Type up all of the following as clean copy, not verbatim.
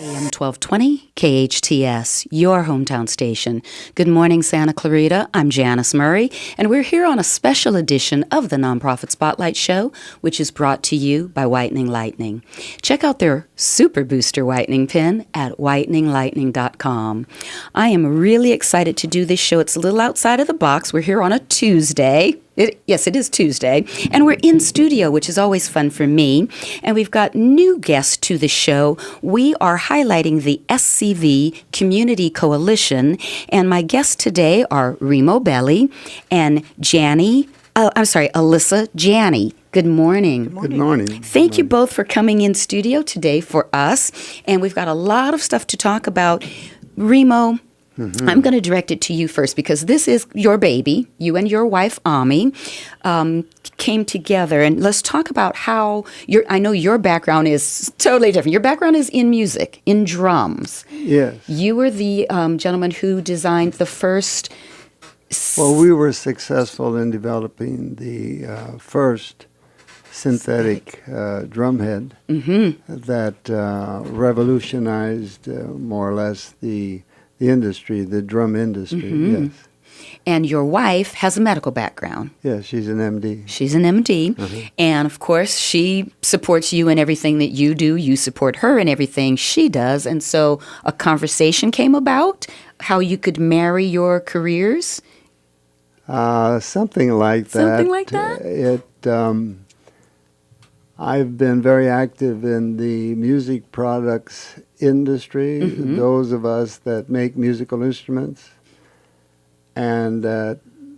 AM 1220, KHTS, your hometown station. Good morning, Santa Clarita. I'm Janice Murray, and we're here on a special edition of the Nonprofit Spotlight Show, which is brought to you by Whitening Lightning. Check out their Super Booster Whitening Pen at whiteninglightning.com. I am really excited to do this show. It's a little outside of the box. We're here on a Tuesday. Yes, it is Tuesday, and we're in studio, which is always fun for me, and we've got new guests to the show. We are highlighting the SCV Community Coalition, and my guests today are Remo Belli and Alyssa Janney. Good morning. Good morning. Good morning. Thank you both for coming in studio today for us, and we've got a lot of stuff to talk about. Remo, I'm going to direct it to you first because this is your baby. You and your wife, Ami, came together. And let's talk about how I know your background is totally different. Your background is in music, in drums. Yes. You were the gentleman who designed the first... Well, we were successful in developing the first synthetic drumhead that revolutionized more or less the industry, the drum industry, yes. And your wife has a medical background. Yes, she's an MD. She's an MD. And, of course, she supports you in everything that you do. You support her in everything she does. And so a conversation came about how you could marry your careers. Something like that. Something like that? I've been very active in the music products industry, those of us that make musical instruments. And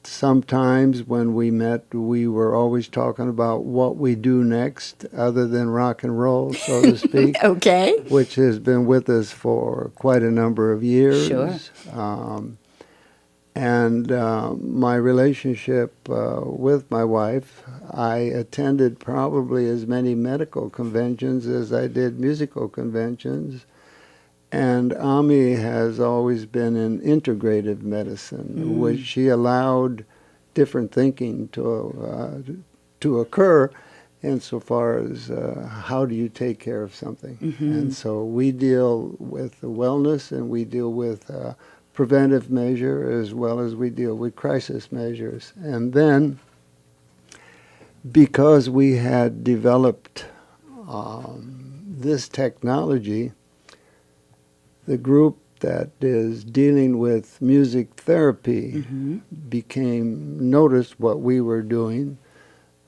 sometimes when we met, we were always talking about what we do next other than rock and roll, so to speak. Okay. Which has been with us for quite a number of years. Sure. My relationship with my wife, I attended probably as many medical conventions as I did musical conventions. And Ami has always been in integrative medicine, which she allowed different thinking to occur insofar as how do you take care of something. And so we deal with the wellness and we deal with preventive measure as well as we deal with crisis measures. And then, because we had developed this technology, the group that is dealing with music therapy noticed what we were doing.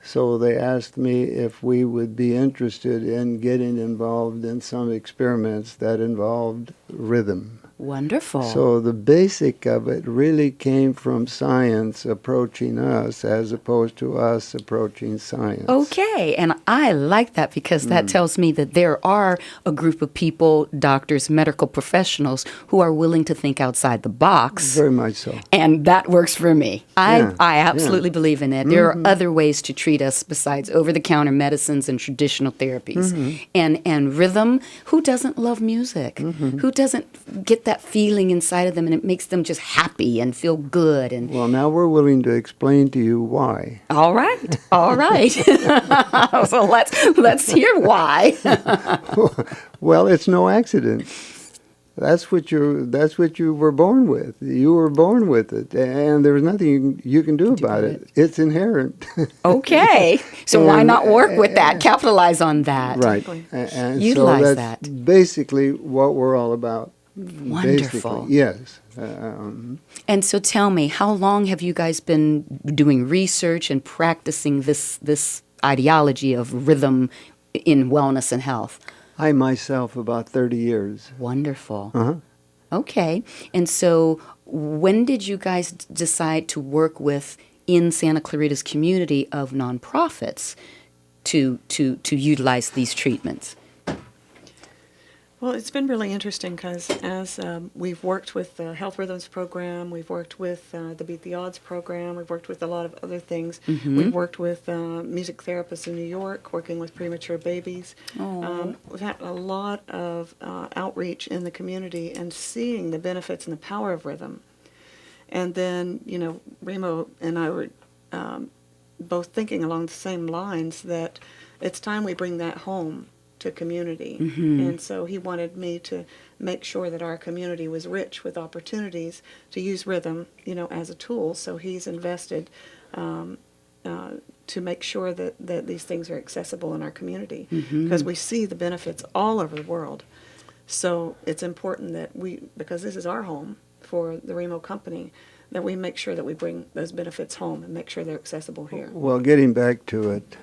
So they asked me if we would be interested in getting involved in some experiments that involved rhythm. Wonderful. So the basic of it really came from science approaching us as opposed to us approaching science. Okay, and I like that because that tells me that there are a group of people, doctors, medical professionals, who are willing to think outside the box. Very much so. And that works for me. I absolutely believe in it. There are other ways to treat us besides over-the-counter medicines and traditional therapies. And rhythm, who doesn't love music? Who doesn't get that feeling inside of them and it makes them just happy and feel good? And well, now we're willing to explain to you why. All right. So let's hear why. Well, it's no accident. That's what you were born with. You were born with it, and there's nothing you can do about it. It's inherent. Okay, so why not work with that? Capitalize on that. Right, and utilize so that's basically what we're all about. Wonderful. Basically, yes. And so tell me, how long have you guys been doing research and practicing this ideology of rhythm in wellness and health? I myself, about 30 years. Wonderful. Okay. And so when did you guys decide to work with, in Santa Clarita's community of nonprofits, to utilize these treatments? Well, it's been really interesting because as we've worked with the Health Rhythms program, we've worked with the Beat the Odds program, we've worked with a lot of other things. We've worked with music therapists in New York, working with premature babies. We've had a lot of outreach in the community and seeing the benefits and the power of rhythm. And then, Remo and I were both thinking along the same lines that it's time we bring that home to community. And so he wanted me to make sure that our community was rich with opportunities to use rhythm, as a tool. So he's invested to make sure that these things are accessible in our community, because we see the benefits all over the world. So it's important that because this is our home for the Remo company, that we make sure that we bring those benefits home and make sure they're accessible here. Well, getting back to it,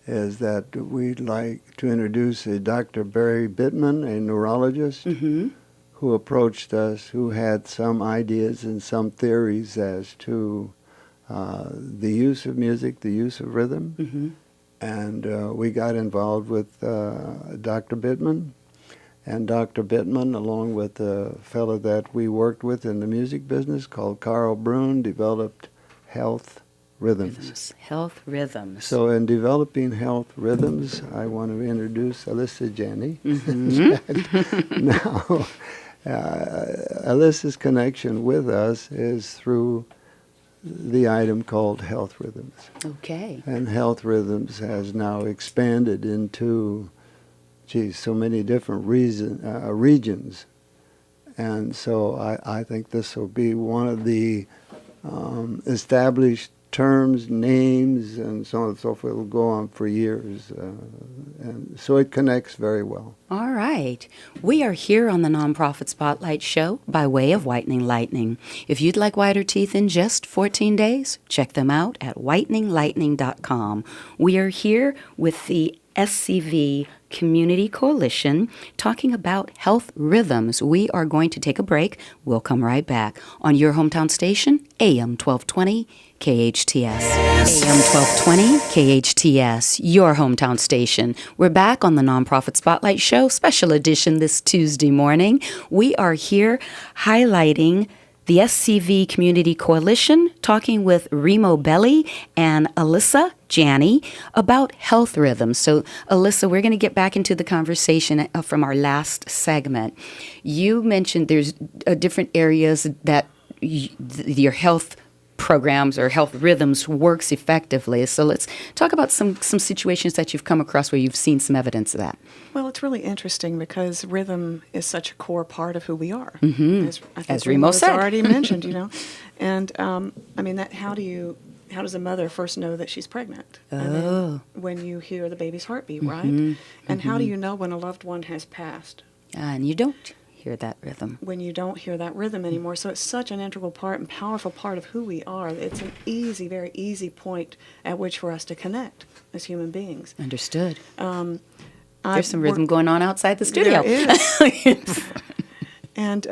is that we'd like to introduce Dr. Barry Bittman, a neurologist, who approached us, who had some ideas and some theories as to the use of music, the use of rhythm. And we got involved with Dr. Bittman. And Dr. Bittman, along with a fellow that we worked with in the music business called Carl Brun, developed health rhythms. Health rhythms. So in developing health rhythms, I want to introduce Alyssa Jenny. Now, Alyssa's connection with us is through the item called health rhythms. Okay. And health rhythms has now expanded into so many different regions. And so I think this will be one of the established terms, names, and so on and so forth. It will go on for years. And so it connects very well. All right. We are here on the Nonprofit Spotlight Show by way of Whitening Lightning. If you'd like whiter teeth in just 14 days, check them out at whiteninglightning.com. We are here with the SCV Community Coalition talking about health rhythms. We are going to take a break. We'll come right back on your hometown station, AM 1220 KHTS. AM 1220 KHTS, your hometown station. We're back on the Nonprofit Spotlight Show, special edition this Tuesday morning. We are here highlighting the SCV Community Coalition, talking with Remo Belli and Alyssa Janney about health rhythms. So, Alyssa, we're going to get back into the conversation from our last segment. You mentioned there's different areas that your health programs or health rhythms works effectively. So let's talk about some situations that you've come across where you've seen some evidence of that. Well, it's really interesting because rhythm is such a core part of who we are. As Remo said. Already mentioned, And how does a mother first know that she's pregnant? When you hear the baby's heartbeat, right? And how do you know when a loved one has passed? And you don't hear that rhythm. When you don't hear that rhythm anymore. So it's such an integral part and powerful part of who we are. It's an easy, very easy point at which for us to connect as human beings. Understood. There's some rhythm going on outside the studio. There is. And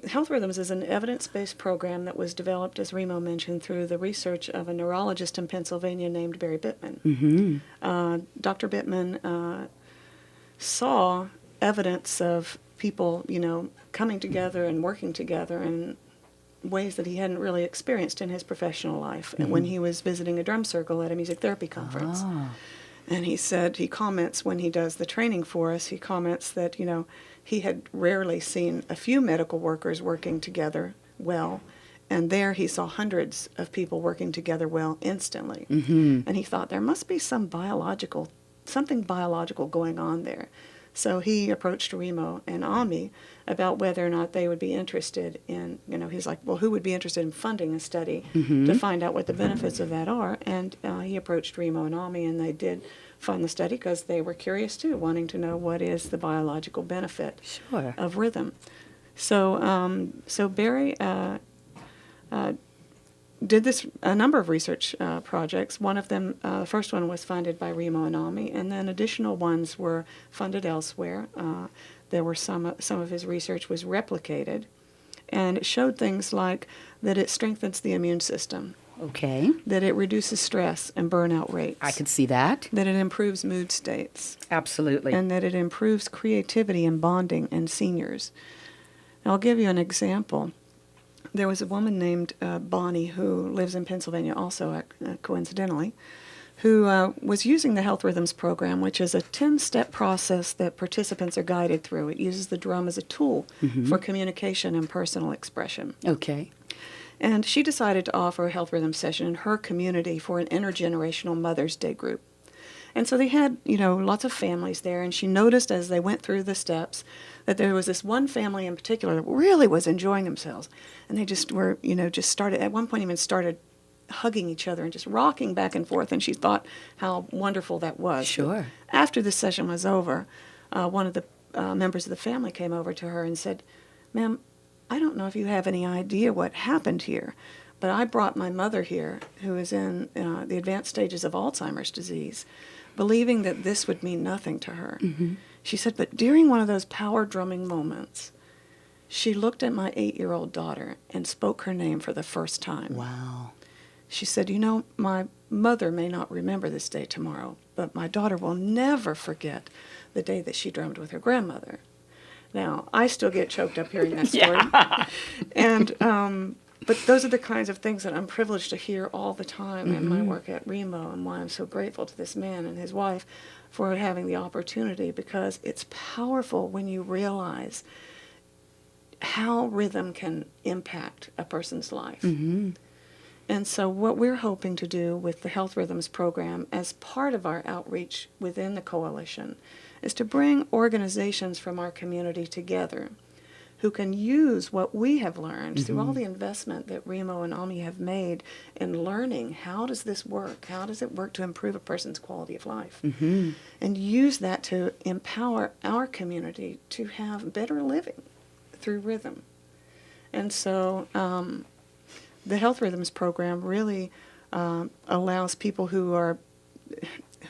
Health Rhythms is an evidence-based program that was developed, as Remo mentioned, through the research of a neurologist in Pennsylvania named Barry Bittman. Dr. Bittman saw evidence of people, coming together and working together in ways that he hadn't really experienced in his professional life. And when he was visiting a drum circle at a music therapy conference. And he comments when he does the training for us, he comments that, he had rarely seen a few medical workers working together well. And there he saw hundreds of people working together well instantly. And he thought there must be something biological going on there. So he approached Remo and Ami about whether or not they would be interested in, he's like, well, who would be interested in funding a study to find out what the benefits of that are? And he approached Remo and Ami, and they did fund the study because they were curious too, wanting to know what is the biological benefit of rhythm. So, Barry did a number of research projects. One of them, the first one was funded by Remo and Ami, and then additional ones were funded elsewhere. There were some of his research was replicated, and it showed things like that it strengthens the immune system. Okay. That it reduces stress and burnout rates. I could see that. That it improves mood states. Absolutely. And that it improves creativity and bonding in seniors. And I'll give you an example. There was a woman named Bonnie who lives in Pennsylvania also, coincidentally, who was using the Health Rhythms program, which is a 10-step process that participants are guided through. It uses the drum as a tool for communication and personal expression. Okay. And she decided to offer a Health Rhythms session in her community for an intergenerational Mother's Day group. And so they had, lots of families there, and she noticed as they went through the steps that there was this one family in particular that really was enjoying themselves. And they just were, just started, at one point even started hugging each other and just rocking back and forth, and she thought how wonderful that was. Sure. But after the session was over, one of the members of the family came over to her and said, "Ma'am, I don't know if you have any idea what happened here, but I brought my mother here, who is in the advanced stages of Alzheimer's disease, believing that this would mean nothing to her." She said, but during one of those power drumming moments, she looked at my 8-year-old daughter and spoke her name for the first time. Wow. She said, my mother may not remember this day tomorrow, but my daughter will never forget the day that she drummed with her grandmother. Now, I still get choked up hearing that story. And but those are the kinds of things that I'm privileged to hear all the time in my work at Remo, and why I'm so grateful to this man and his wife for having the opportunity, because it's powerful when you realize how rhythm can impact a person's life. And so what we're hoping to do with the Health Rhythms program as part of our outreach within the coalition is to bring organizations from our community together who can use what we have learned through all the investment that Remo and AMI have made in learning how does this work, how does it work to improve a person's quality of life, and use that to empower our community to have better living through rhythm. And so the Health Rhythms program really allows people who have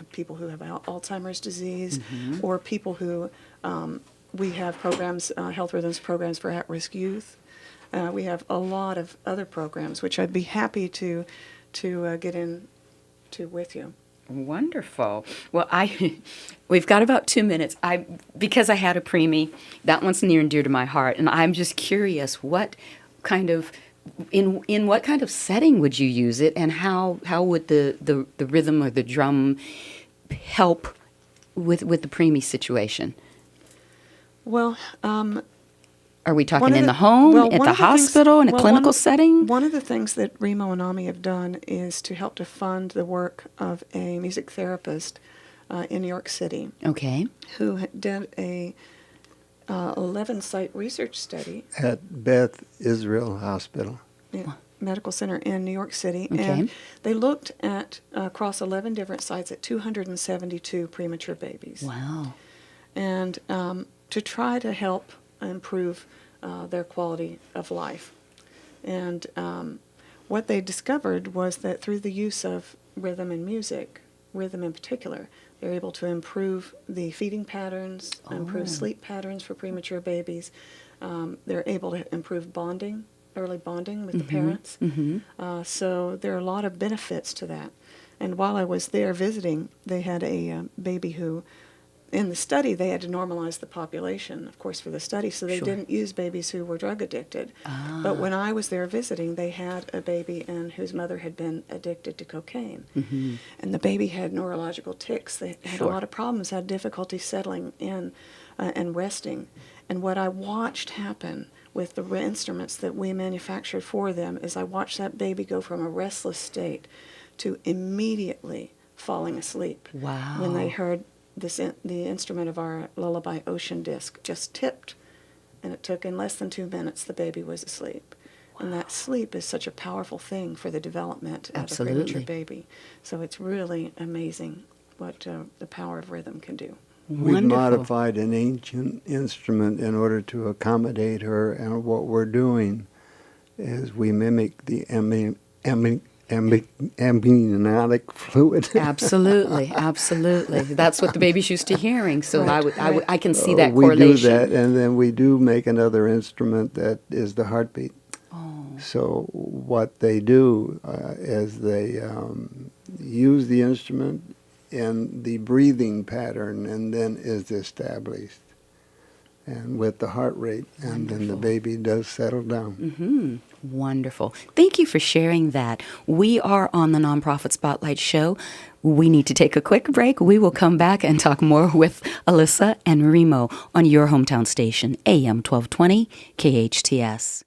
Alzheimer's disease, or people who we have programs, Health Rhythms programs for at-risk youth. We have a lot of other programs, which I'd be happy to get into with you. Wonderful. Well, we've got about 2 minutes. Because I had a preemie, that one's near and dear to my heart, and I'm just curious, what kind of in what kind of setting would you use it, and how would the rhythm or the drum help with the preemie situation? Well, are we talking in the home, at the hospital, in a clinical setting? One of the things that Remo and AMI have done is to help to fund the work of a music therapist in New York City. Okay. Who did a 11-site research study at Beth Israel Hospital. Medical Center in New York City. Okay. And they looked at across 11 different sites at 272 premature babies. Wow. And to try to help improve their quality of life. And what they discovered was that through the use of rhythm and music, rhythm in particular, they're able to improve the feeding patterns, improve sleep patterns for premature babies. They're able to improve early bonding with the parents. So there are a lot of benefits to that. And while I was there visiting, they had a baby who, in the study, they had to normalize the population, of course, for the study, so they didn't use babies who were drug addicted. But when I was there visiting, they had a baby whose mother had been addicted to cocaine. And the baby had neurological tics. They had a lot of problems, had difficulty settling in and resting. And what I watched happen with the instruments that we manufactured for them is I watched that baby go from a restless state to immediately falling asleep. Wow. When they heard the instrument of our lullaby ocean disc just tipped, and it took in less than 2 minutes the baby was asleep. And that sleep is such a powerful thing for the development of a premature baby. So it's really amazing what the power of rhythm can do. We've modified an ancient instrument in order to accommodate her, and what we're doing is we mimic the amniotic fluid. Absolutely, absolutely. That's what the baby's used to hearing. So I can see that correlation. We do that, and then we do make another instrument that is the heartbeat. So what they do is they use the instrument, and the breathing pattern, and then is established, and with the heart rate, and then the baby does settle down. Wonderful. Thank you for sharing that. We are on the Nonprofit Spotlight Show. We need to take a quick break. We will come back and talk more with Alyssa and Remo on your hometown station, AM 1220 KHTS.